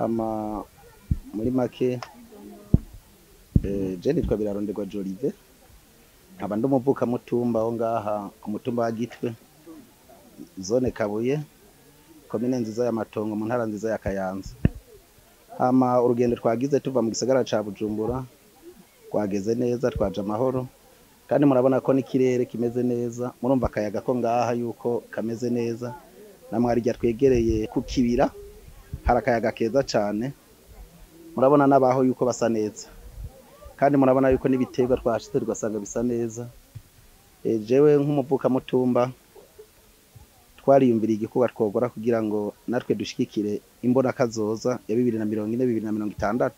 hama muri make je nitwa Biraronderwa Jolive nkaba ndumuvuka mutumba aho ngaha ku mutumba wa Gitwe zone Kabuye komine nziza ya Matongo mu ntara nziza ya Kayanza. Hama urugendo twagize tuva mu gisagara ca Bujumbura twageze neza twaje amahoro kandi murabona ko n'ikirere kimeze neza, murumva akayaga ko ngaha yuko kameze neza, namwe harya twegereye ku kibira hari akayaga keza cane, murabona nabaho yuko basa neza kandi murabona yuko n'ibiterwa twashitse tugasanga bisa neza. Jewe nk'umuvuka mutumba twariyumviriye igikorwa twogora kugira ngo natwe dushikikire imbona kazoza ya 2040 2060,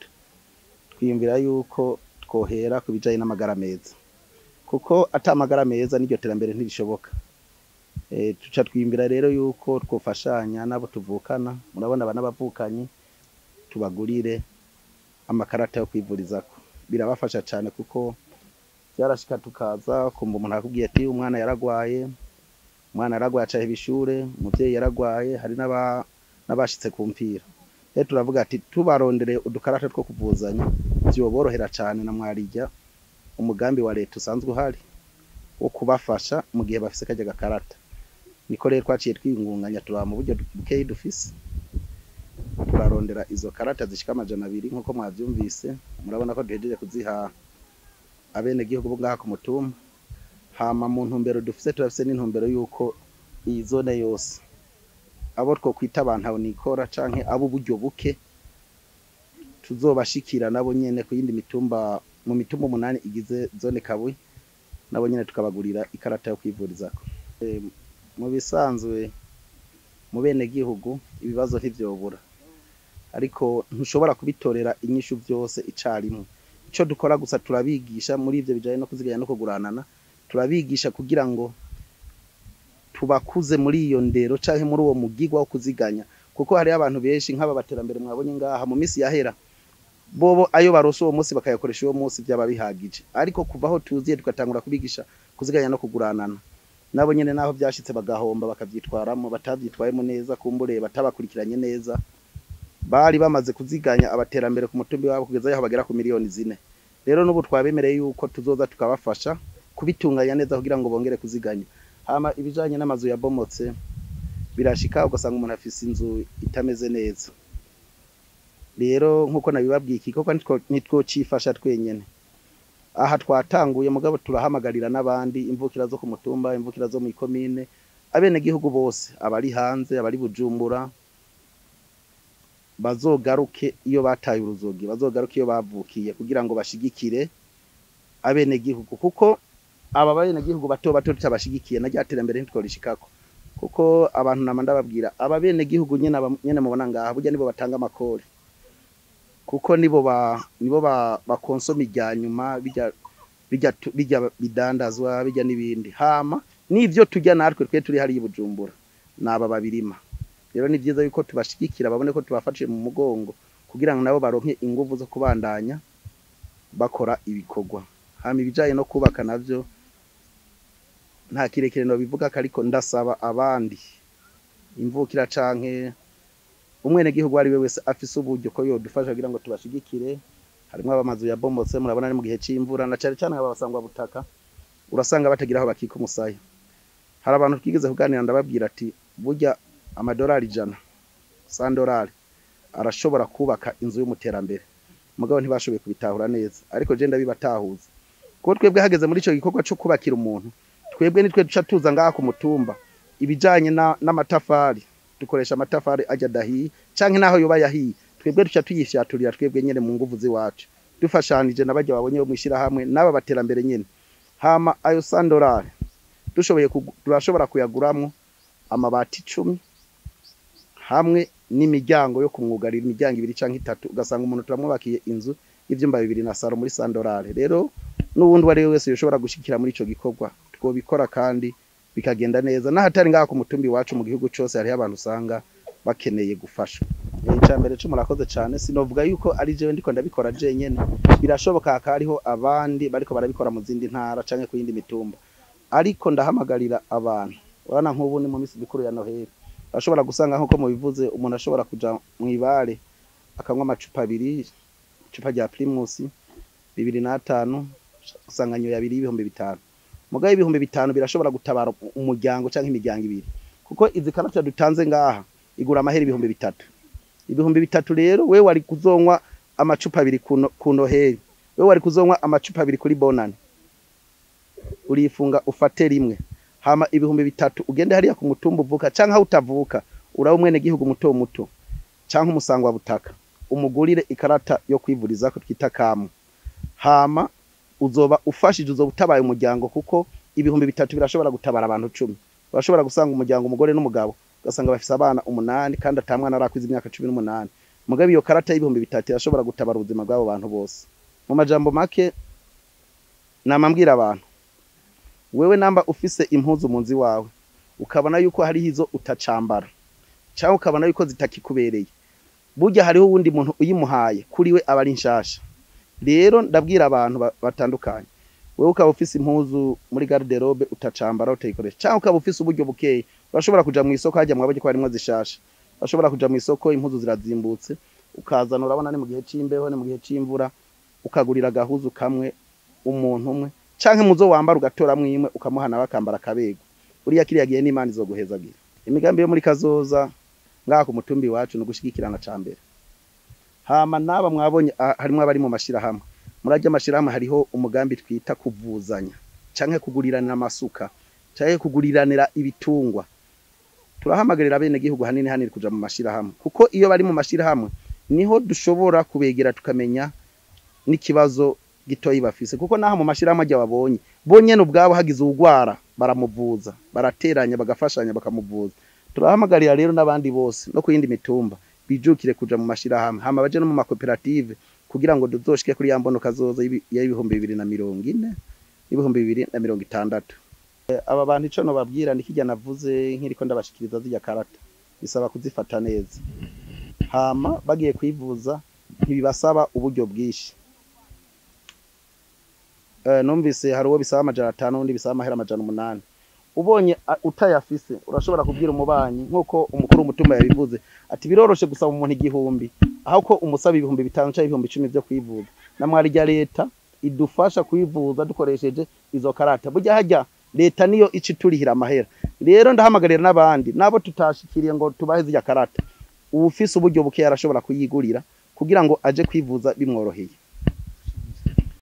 twiyumvira yuko twohera ku bijanye n'amagara meza, kuko ata amagara meza n'iryo terambere ntirishoboka. Tuca twiyumvira rero yuko twofashanya nabo tuvukana, murabona abana bavukanye tubagurire amakarata yo kwivurizako, birabafasha cyane kuko byarashika tukaza kumva umuntu akubwiye ati umwana yaragwaye acahe ibishure, umuvyeyi yaragwaye, hari n'abashitse ku mpira. Rero turavuga ati tubarondere udukarata two kuvuzanya byoborohera cyane, na mwarijya umugambi wa leta usanzwe uhari wo kubafasha mu gihe bafise kajya gakarata. Niko rero twaciye twingunganya turaba mu buryo bukeyi dufise, turarondera izo karata zishika 200 nkuko mwavyumvise, murabona ko duhejeje kuziha abene gihugu ngaha ku mutumba. Hama mu ntumbero dufise turafise n'intumbero yuko iyi zone yose abo two kwita abantu aho nikora canke abo buryo buke tuzobashikira nabo nyene ku yindi mitumba, mu mitumba 8 igize zone Kabuye, nabo nyene tukabagurira ikarata yo kwivurizako. Mu bisanzwe mu bene gihugu ibibazo ntivyobura, ariko ntushobora kubitorera inyishu byose icarimwe. Ico dukora gusa turabigisha muri ivyo bijanye no kuziganya no kuguranana, turabigisha kugira ngo tubakuze muri iyo ndero canke muri uwo mugigwa wo kuziganya, kuko hari abantu benshi nk'aba baterambere mwabonye ngaha mu misi yahera bobo ayo barose uwo munsi bakayakoresha uwo munsi byaba bihagije, ariko kuvaho tuziye tukatangura kubigisha kuziganya no kuguranana, nabo nyene naho byashitse bagahomba bakavyitwaramo, batavyitwayemo neza, kumbure batabakurikiranye neza, bari bamaze kuziganya abaterambere ku mutumbi wabo kugeza yaho bagera ku miliyoni 4. Rero n'ubu twabemereye yuko tuzoza tukabafasha kubitunganya neza kugira ngo bongere kuziganya. Hama ibijanye n'amazu yabomotse birashika ugasanga umuntu afise inzu itameze neza. Rero nkuko nabibabwiye ikikoko nitwo cifasha twenyene. Aha twatanguye mugabo turahamagarira n'abandi imvukira zo ku mutumba, imvukira zo mu ikomine, abene gihugu bose, abari hanze, abari Bujumbura, bazogaruke iyo bataye uruzogi, bazogaruke iyo bavukiye kugira ngo bashigikire abene gihugu, kuko aba bene gihugu bato bato tutabashigikiye na ryaterambere ntitworishikako, kuko abantu namanda babwira aba bene gihugu nyene mubona ngaha burya nibo batanga amakori, kuko nibo bakonsoma iryanyuma bijya bidandazwa bijya n'ibindi. Hama n'ivyo tujya natwe twe turi hari Bujumbura naba babirima. Rero ni byiza yuko tubashigikira, babone ko tubafashe mu mugongo kugira ngo nabo baronke ingufu zo kubandanya bakora ibikorwa. Hama ibijaye no kubaka navyo nta kirekire no bivuga, ariko ndasaba abandi imvukira canke umwene gihugu ari we wese afise uburyo ko yodufasha kugira ngo tubashigikire. Harimo abamazu yabomotse, murabona ari mu gihe c'imvura, na cyane cyane abasangwa butaka urasanga batagira aho bakika umusaya. Hari abantu twigeze kuganira ndababwira ati burya amadolari 100 $100 arashobora kubaka inzu y'umuterambere, mugabo ntibashoboye kubitahura neza, ariko je ndabibatahuza ko twebwe hageze muri ico gikorwa cyo kubakira umuntu, twebwe nitwe duca tuza ngaha ku mutumba ibijanye n'amatafari, dukoresha amatafari ajya dahi canke naho yoba yahiye, twebwe duca tuyifyaturira twebwe nyene mu nguvu ziwacu, dufashanije nabajya babonye bo mwishira hamwe n'aba baterambere nyene. Hama ayo $100 turashobora kuyaguramwo amabati 10 hamwe n'imiryango yo kumwugarira, imiryango 2 canke 3, ugasanga umuntu turamwubakiye inzu y'ivyumba 2 na saro muri $100. Rero n'ubundi wari wese yoshobora gushikira muri ico gikorwa twobikora kandi bikagenda neza. Nahatari ngaha ku mutumbi wacu mu gihugu cyose hari abantu usanga bakeneye gufasha. Icambere cyo murakoze cyane, sinovuga yuko ari jewe ndiko ndabikora je nyene, birashoboka hariho abandi bariko barabikora mu zindi ntara canke ku yindi mitumba, ariko ndahamagarira abantu urana nk'ubu ni mu misi mikuru ya Noheli, ashobora gusanga nko mubivuze umuntu ashobora kuja mwibare akanywa amacupa abiri, icupa rya Primus 205 usanga nyo yabiri y'ibihumbi 5. Mugaye ibihumbi 5 birashobora gutabara umuryango canke imiryango ibiri. Kuko izi karata dutanze ngaha igura amahera ibihumbi 3. Ibihumbi 3 rero we wari kuzonwa amacupa abiri ku Noheli. We wari kuzonwa amacupa abiri kuri Bonane. Urifunga ufate rimwe. Hama ibihumbi 3 ugende hariya ku mutumba uvuka canke aho utavuka uraho mwene gihugu muto muto canke umusangwa butaka umugurire ikarata yo kwivuriza ko twita kamu. Hama uzoba ufashije uzoba utabaye umuryango kuko ibihumbi 3 birashobora gutabara abantu 10. Bashobora gusanga umuryango umugore n'umugabo gasanga bafise abana 8 kandi atamwana arakwiza imyaka 18. Mugabe iyo karata y'ibihumbi 3 irashobora gutabara ubuzima bw'abo bantu bose. Mu majambo make namambwira abantu wewe namba ufise impuzu munzi wawe ukabona yuko hari hizo utacambara cyangwa ukabona yuko zitakikubereye burya hariho wundi muntu uyimuhaye kuri we abari nshasha. Rero ndabwira abantu batandukanye wewe ukaba ufise impuzu muri garderobe utacambara utayikoresha cyangwa ukaba ufise uburyo bukeye urashobora kuja mu isoko hajya mwabanye ko harimo zishasha urashobora kuja mu isoko impuzu zirazimbutse ukazana urabona ni mu gihe c'imbeho ni mu gihe c'imvura ukagurira gahuzu kamwe umuntu umwe canke muzo wambara ugatora mwimwe ukamuhana bakambara kabego uriya kiriya gihe n'Imana izoguhezagira. Imigambi yo muri kazoza ngaha ku mutumbi wacu no gushigikirana cambere. Hama naba mwabonye harimo abari mu mashira hamwe murajya amashira hamwe hariho umugambi twita kuvuzanya canke kuguriranira amasuka canke kuguriranira ibitungwa. Turahamagarira bene gihugu hanini hanini kuja mu mashira hamwe kuko iyo bari mu mashira hamwe niho dushobora kubegera tukamenya n'ikibazo gitoyi bafise kuko naha mu mashira hamwe ajya babonye bonyene ubwabo hagize ugwara baramuvuza barateranya bagafashanya bakamuvuza. Turahamagarira rero n'abandi bose no kuyindi mitumba bijukire kuja mu mashira hamwe hama baje no mu makoperative kugira ngo duzoshike kuri yambono kazoza y'ibihumbi 2040 n'ibihumbi 2060. Aba bantu ico no babwira nikijya navuze nkiriko ndabashikiriza zijya karata bisaba kuzifata neza. Hama bagiye kwivuza ntibibasaba uburyo bwishi. Numvise hari uwo bisaba amajana 5 undi bisaba amahera amajana 8. Ubonye utayafise urashobora kubwira umubanyi nkuko umukuru w'umutumba yabivuze ati biroroshe gusaba umuntu igihumbi aho ko umusaba ibihumbi 5 cyangwa ibihumbi 10 byo kwivuza. Namwari rya leta idufasha kwivuza dukoresheje izo karata. Burya hajya leta niyo ici turihira amahera. Rero ndahamagarira n'abandi nabo tutashikiriye ngo tubahe zijya karata ufise uburyo buke yarashobora kuyigurira kugira ngo aje kwivuza bimworoheye.